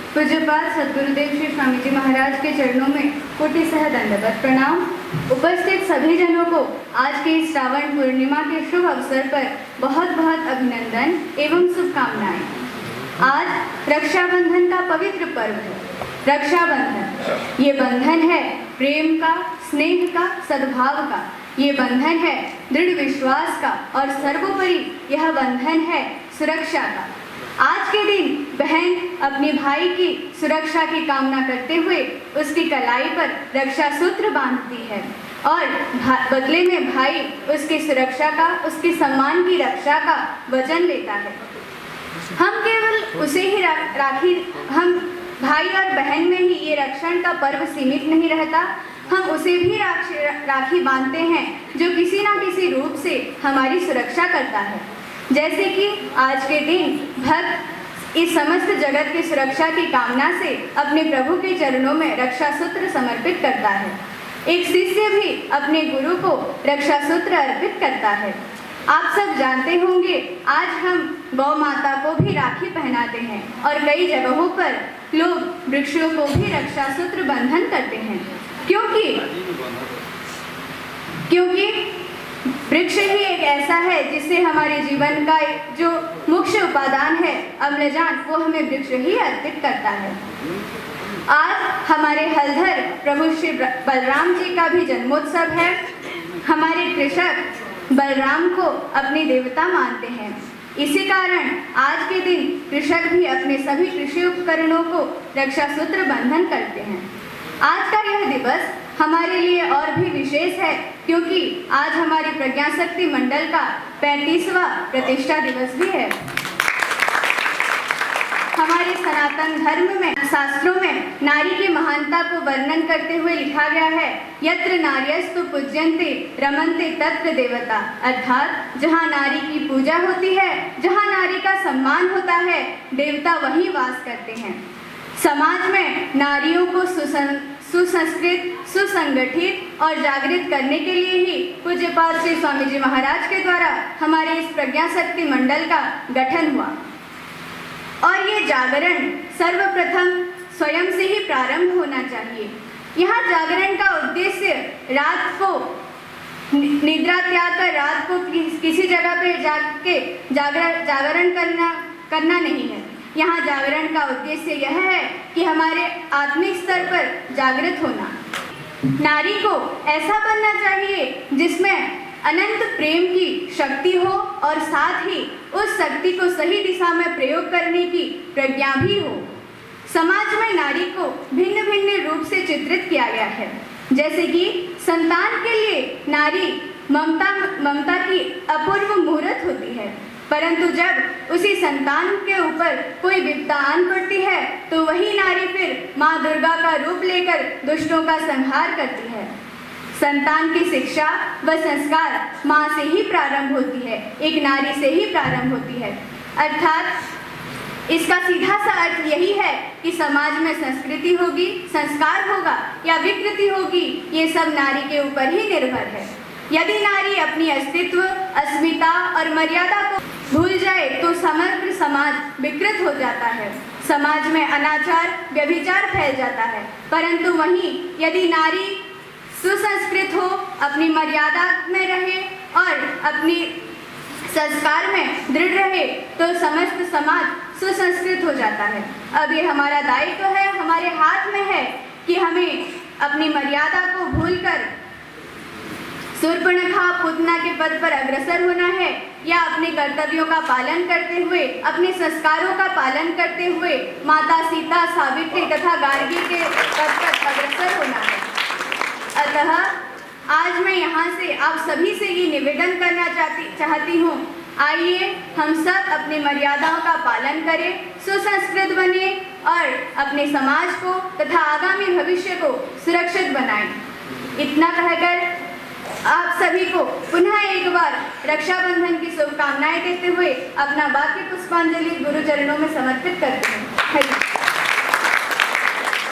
पूज्यपाद सद्गुरुदेव श्री स्वामी जी महाराज के चरणों में कोटि सह दंडवत प्रणाम। उपस्थित सभी जनों को आज के इस श्रावण पूर्णिमा के शुभ अवसर पर बहुत बहुत अभिनंदन एवं शुभकामनाएं। आज रक्षाबंधन का पवित्र पर्व है। रक्षाबंधन ये बंधन है प्रेम का, स्नेह का, सद्भाव का। ये बंधन है दृढ़ विश्वास का और सर्वोपरि यह बंधन है सुरक्षा का। आज के दिन बहन अपने भाई की सुरक्षा की कामना करते हुए उसकी कलाई पर रक्षा सूत्र बांधती है और बदले में भाई उसकी सुरक्षा का, उसके सम्मान की रक्षा का वचन लेता है। हम केवल उसे ही हम भाई और बहन में ही ये रक्षण का पर्व सीमित नहीं रहता, हम उसे भी राखी बांधते हैं जो किसी ना किसी रूप से हमारी सुरक्षा करता है। जैसे कि आज के दिन भक्त इस समस्त जगत की सुरक्षा की कामना से अपने प्रभु के चरणों में रक्षा सूत्र समर्पित करता है। एक शिष्य भी अपने गुरु को रक्षा सूत्र अर्पित करता है। आप सब जानते होंगे आज हम गौ माता को भी राखी पहनाते हैं और कई जगहों पर लोग वृक्षों को भी रक्षा सूत्र बंधन करते हैं, क्योंकि वृक्ष ही एक ऐसा है जिससे हमारे जीवन का जो मुख्य उपादान है अम्लजान, वो हमें वृक्ष ही अर्पित करता है। आज हमारे हलधर प्रभु श्री बलराम जी का भी जन्मोत्सव है। हमारे कृषक बलराम को अपने देवता मानते हैं। इसी कारण आज के दिन कृषक भी अपने सभी कृषि उपकरणों को रक्षा सूत्र बंधन करते हैं। आज का यह दिवस हमारे लिए और भी विशेष है क्योंकि आज हमारी प्रज्ञा शक्ति मंडल का 35वां प्रतिष्ठा दिवस भी है। हमारे सनातन धर्म में शास्त्रों में नारी की महानता को वर्णन करते हुए लिखा गया है, यत्र नार्यस्तु पूज्यन्ते रमन्ते तत्र देवता, अर्थात जहाँ नारी की पूजा होती है, जहाँ नारी का सम्मान होता है, देवता वहीं वास करते हैं। समाज में नारियों को सुसंस्कृत, सुसंगठित और जागृत करने के लिए ही पूज्यपाद श्री स्वामी जी महाराज के द्वारा हमारे इस प्रज्ञा शक्ति मंडल का गठन हुआ। और ये जागरण सर्वप्रथम स्वयं से ही प्रारंभ होना चाहिए। यहाँ जागरण का उद्देश्य रात को निद्रा त्याग कर रात को किसी जगह पर जाके जागरण करना नहीं है। यहाँ जागरण का उद्देश्य यह है कि हमारे आत्मिक स्तर पर जागृत होना। नारी को ऐसा बनना चाहिए जिसमें अनंत प्रेम की शक्ति हो और साथ ही उस शक्ति को सही दिशा में प्रयोग करने की प्रज्ञा भी हो। समाज में नारी को भिन्न भिन्न रूप से चित्रित किया गया है। जैसे कि संतान के लिए नारी ममता की अपूर्व मुहूर्त होती है, परंतु जब उसी संतान के ऊपर कोई विपदा आन पड़ती है तो वही नारी फिर माँ दुर्गा का रूप लेकर दुष्टों का संहार करती है। संतान की शिक्षा व संस्कार माँ से ही प्रारंभ होती है, एक नारी से ही प्रारंभ होती है। अर्थात इसका सीधा सा अर्थ यही है कि समाज में संस्कृति होगी, संस्कार होगा या विकृति होगी, ये सब नारी के ऊपर ही निर्भर है। यदि नारी अपनी अस्तित्व, अस्मिता और मर्यादा को भूल जाए तो समग्र समाज विकृत हो जाता है। समाज में अनाचार, व्यभिचार फैल जाता है। परंतु वहीं यदि नारी सुसंस्कृत हो, अपनी मर्यादा में रहे और अपनी संस्कार में दृढ़ रहे तो समस्त समाज सुसंस्कृत हो जाता है। अब ये हमारा दायित्व है, हमारे हाथ में है कि हमें अपनी मर्यादा को भूलकर शूर्पणखा पूतना के पद पर अग्रसर होना है या अपने कर्तव्यों का पालन करते हुए, अपने संस्कारों का पालन करते हुए माता सीता, सावित्री तथा गार्गी के पद पर अग्रसर होना है। अतः आज मैं यहाँ से आप सभी से ये निवेदन करना चाहती हूँ, आइए हम सब अपनी मर्यादाओं का पालन करें, सुसंस्कृत बने और अपने समाज को तथा आगामी भविष्य को सुरक्षित बनाएं। इतना कहकर आप सभी को पुनः एक बार रक्षाबंधन की शुभकामनाएं देते हुए अपना बाकी पुष्पांजलि गुरु चरणों में समर्पित करते हैं।